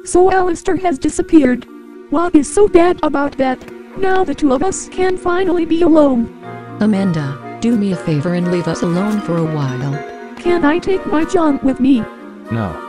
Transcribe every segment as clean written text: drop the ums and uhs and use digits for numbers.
So Alistair has disappeared. What is so bad about that? Now the two of us can finally be alone. Amanda, do me a favor and leave us alone for a while. Can I take my John with me? No.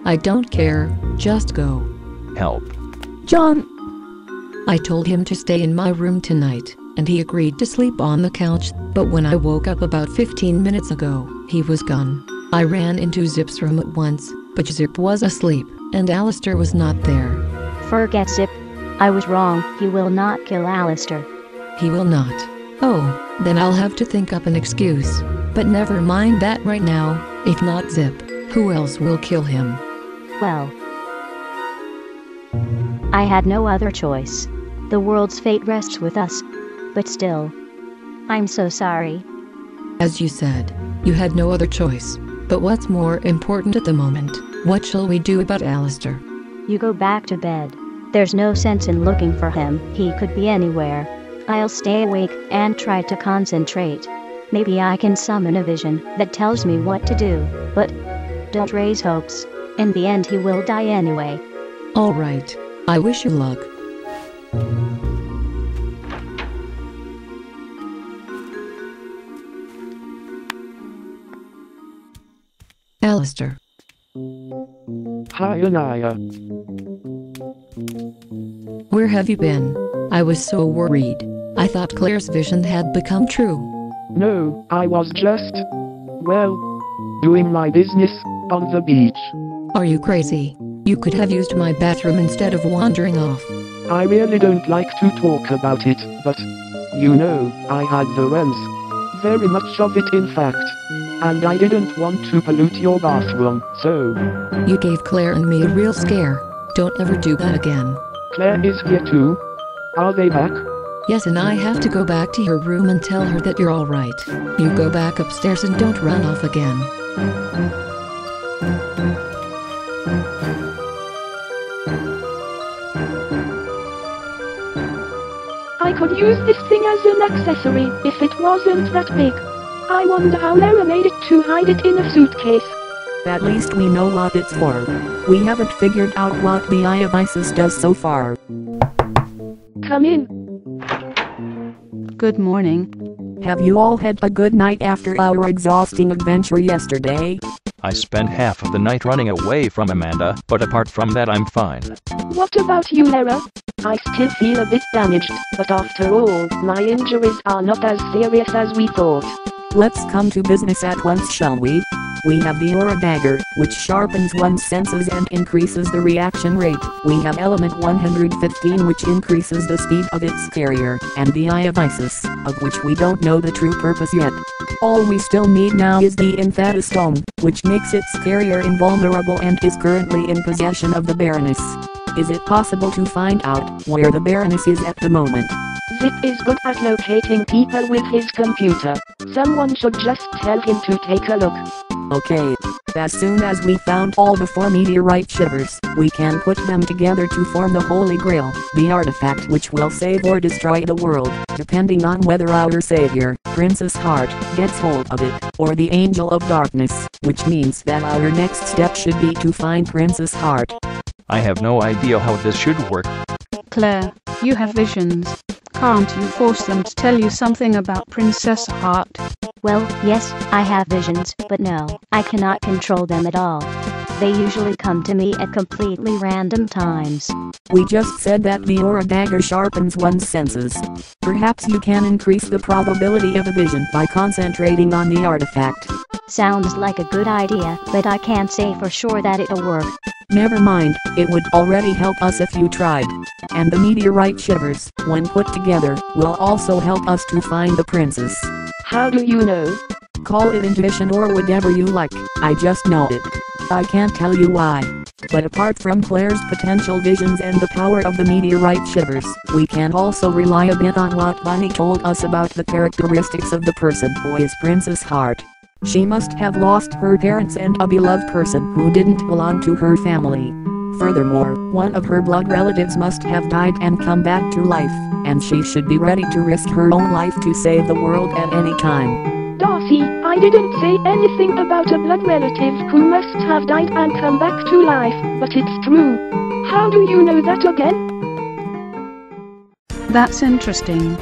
I don't care, just go. Help. John. I told him to stay in my room tonight, and he agreed to sleep on the couch, but when I woke up about 15 minutes ago, he was gone. I ran into Zip's room at once, but Zip was asleep, and Alistair was not there. Forget Zip. I was wrong, he will not kill Alistair. He will not. Oh, then I'll have to think up an excuse. But never mind that right now. If not Zip, who else will kill him? Well, I had no other choice. The world's fate rests with us. But still, I'm so sorry. As you said, you had no other choice. But what's more important at the moment? What shall we do about Alistair? You go back to bed. There's no sense in looking for him, he could be anywhere. I'll stay awake and try to concentrate. Maybe I can summon a vision that tells me what to do, but don't raise hopes. In the end he will die anyway. Alright, I wish you luck. Alistair. Hi Anaya. Where have you been? I was so worried. I thought Claire's vision had become true. No, I was just, well, doing my business on the beach. Are you crazy? You could have used my bathroom instead of wandering off. I really don't like to talk about it, but, you know, I had the runs. Very much of it in fact. And I didn't want to pollute your bathroom, so... You gave Claire and me a real scare. Don't ever do that again. Claire is here too. Are they back? Yes, and I have to go back to your room and tell her that you're alright. You go back upstairs and don't run off again. I could use this thing as an accessory if it wasn't that big. I wonder how Lara made it to hide it in a suitcase. At least we know what it's for. We haven't figured out what the Eye of Isis does so far. Come in. Good morning. Have you all had a good night after our exhausting adventure yesterday? I spent half of the night running away from Amanda, but apart from that I'm fine. What about you, Lara? I still feel a bit damaged, but after all, my injuries are not as serious as we thought. Let's come to business at once, shall we? We have the Aura Dagger, which sharpens one's senses and increases the reaction rate. We have Element 115, which increases the speed of its carrier, and the Eye of Isis, of which we don't know the true purpose yet. All we still need now is the Infantistome, which makes its carrier invulnerable and is currently in possession of the Baroness. Is it possible to find out where the Baroness is at the moment? Zip is good at locating people with his computer. Someone should just tell him to take a look. Okay. As soon as we found all the 4 meteorite shivers, we can put them together to form the Holy Grail, the artifact which will save or destroy the world, depending on whether our savior, Princess Heart, gets hold of it, or the Angel of Darkness, which means that our next step should be to find Princess Heart. I have no idea how this should work. Claire, you have visions. Can't you force them to tell you something about Princess Heart? Well, yes, I have visions, but no, I cannot control them at all. They usually come to me at completely random times. We just said that the Aura Dagger sharpens one's senses. Perhaps you can increase the probability of a vision by concentrating on the artifact. Sounds like a good idea, but I can't say for sure that it'll work. Never mind, it would already help us if you tried. And the meteorite shivers, when put together, will also help us to find the princess. How do you know? Call it intuition or whatever you like, I just know it. I can't tell you why. But apart from Claire's potential visions and the power of the meteorite shivers, we can also rely a bit on what Bunny told us about the characteristics of the person who is Princess Heart. She must have lost her parents and a beloved person who didn't belong to her family. Furthermore, one of her blood relatives must have died and come back to life, and she should be ready to risk her own life to save the world at any time. Darcy, I didn't say anything about a blood relative who must have died and come back to life, but it's true. How do you know that again? That's interesting.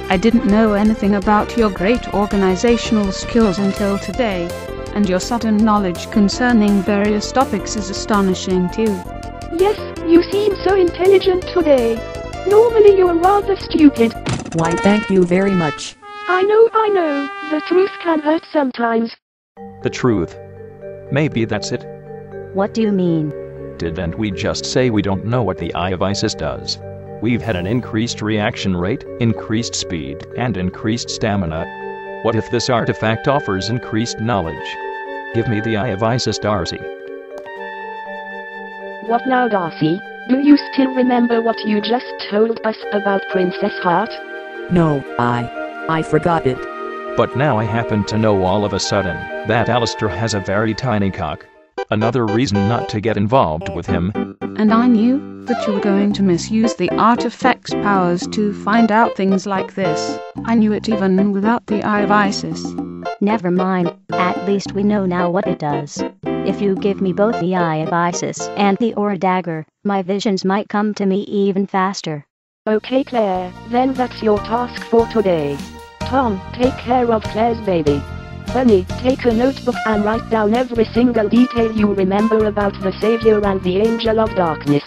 I didn't know anything about your great organizational skills until today, and your sudden knowledge concerning various topics is astonishing too. Yes, you seem so intelligent today. Normally you're rather stupid. Why, thank you very much. I know. The truth can hurt sometimes. The truth. Maybe that's it. What do you mean? Didn't we just say we don't know what the Eye of Isis does? We've had an increased reaction rate, increased speed, and increased stamina. What if this artifact offers increased knowledge? Give me the Eye of Isis, Darcy. What now, Darcy? Do you still remember what you just told us about Princess Heart? No, I forgot it. But now I happen to know all of a sudden that Alistair has a very tiny cock. Another reason not to get involved with him. And I knew that you were going to misuse the artifact's powers to find out things like this. I knew it even without the Eye of Isis. Never mind, at least we know now what it does. If you give me both the Eye of Isis and the Aura Dagger, my visions might come to me even faster. Okay, Claire, then that's your task for today. Tom, take care of Claire's baby. Bunny, take a notebook and write down every single detail you remember about the Savior and the Angel of Darkness.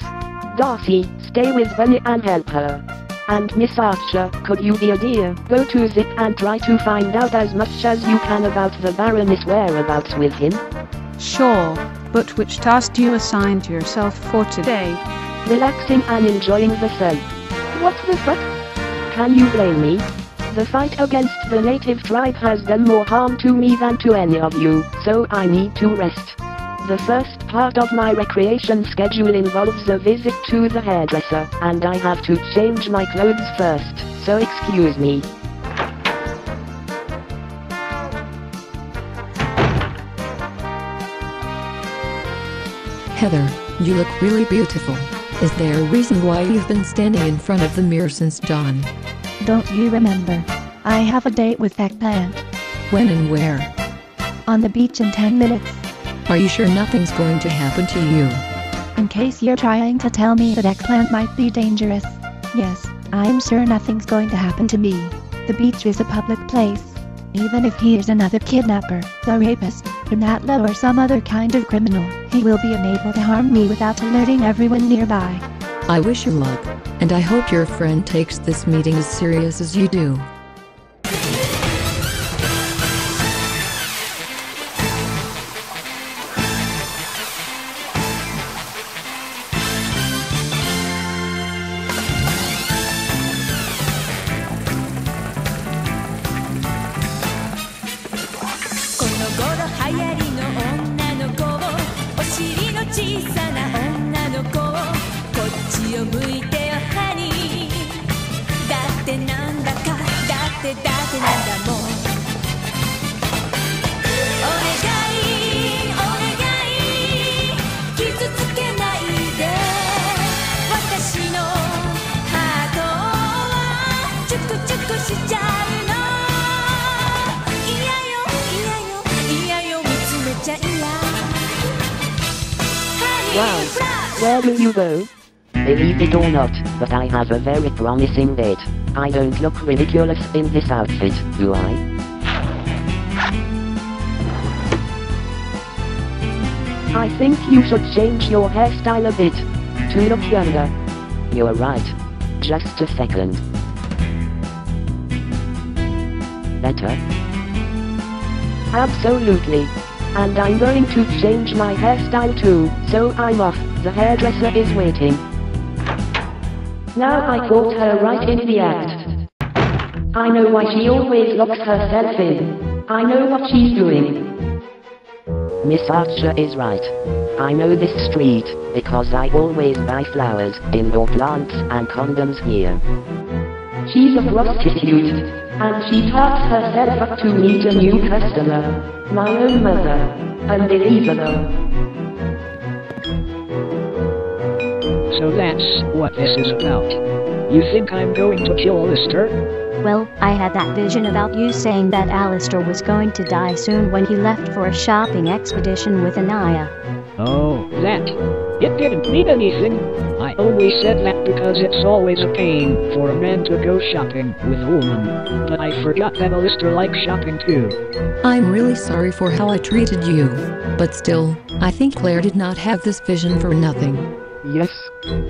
Darcy, stay with Bunny and help her. And Miss Archer, could you be a dear, go to Zip and try to find out as much as you can about the Baroness' whereabouts with him? Sure, but which task do you assign to yourself for today? Relaxing and enjoying the sun. What the fuck? Can you blame me? The fight against the native tribe has done more harm to me than to any of you, so I need to rest. The first part of my recreation schedule involves a visit to the hairdresser, and I have to change my clothes first, so excuse me. Heather, you look really beautiful. Is there a reason why you've been standing in front of the mirror since dawn? Don't you remember? I have a date with Eggplant. When and where? On the beach in 10 minutes. Are you sure nothing's going to happen to you? In case you're trying to tell me that Eggplant might be dangerous. Yes, I'm sure nothing's going to happen to me. The beach is a public place. Even if he is another kidnapper, a rapist, an outlaw or some other kind of criminal, he will be unable to harm me without alerting everyone nearby. I wish you luck, and I hope your friend takes this meeting as serious as you do. Wow, where will you go? Believe it or not, but I have a very promising date. I don't look ridiculous in this outfit, do I? I think you should change your hairstyle a bit, to look younger. You're right. Just a second. Better? Absolutely. And I'm going to change my hairstyle too, so I'm off. The hairdresser is waiting. Now I caught her right in the act. I know why she always locks herself in. I know what she's doing. Miss Archer is right. I know this street, because I always buy flowers, indoor plants and condoms here. She's a prostitute, and she talks herself up to meet a new customer. My own mother. Unbelievable. So that's what this is about. You think I'm going to kill Lister? Well, I had that vision about you saying that Alistair was going to die soon when he left for a shopping expedition with Anaya. Oh, that. It didn't mean anything. I only said that because it's always a pain for a man to go shopping with a woman. But I forgot that Alistair likes shopping too. I'm really sorry for how I treated you. But still, I think Claire did not have this vision for nothing. Yes.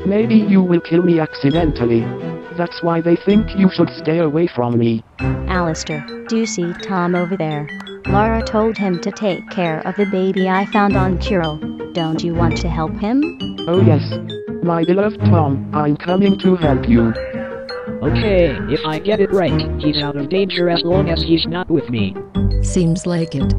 Maybe you will kill me accidentally. That's why they think you should stay away from me. Alistair, do you see Tom over there? Laura told him to take care of the baby I found on Curl. Don't you want to help him? Oh yes. My beloved Tom, I'm coming to help you. Okay, if I get it right, he's out of danger as long as he's not with me. Seems like it.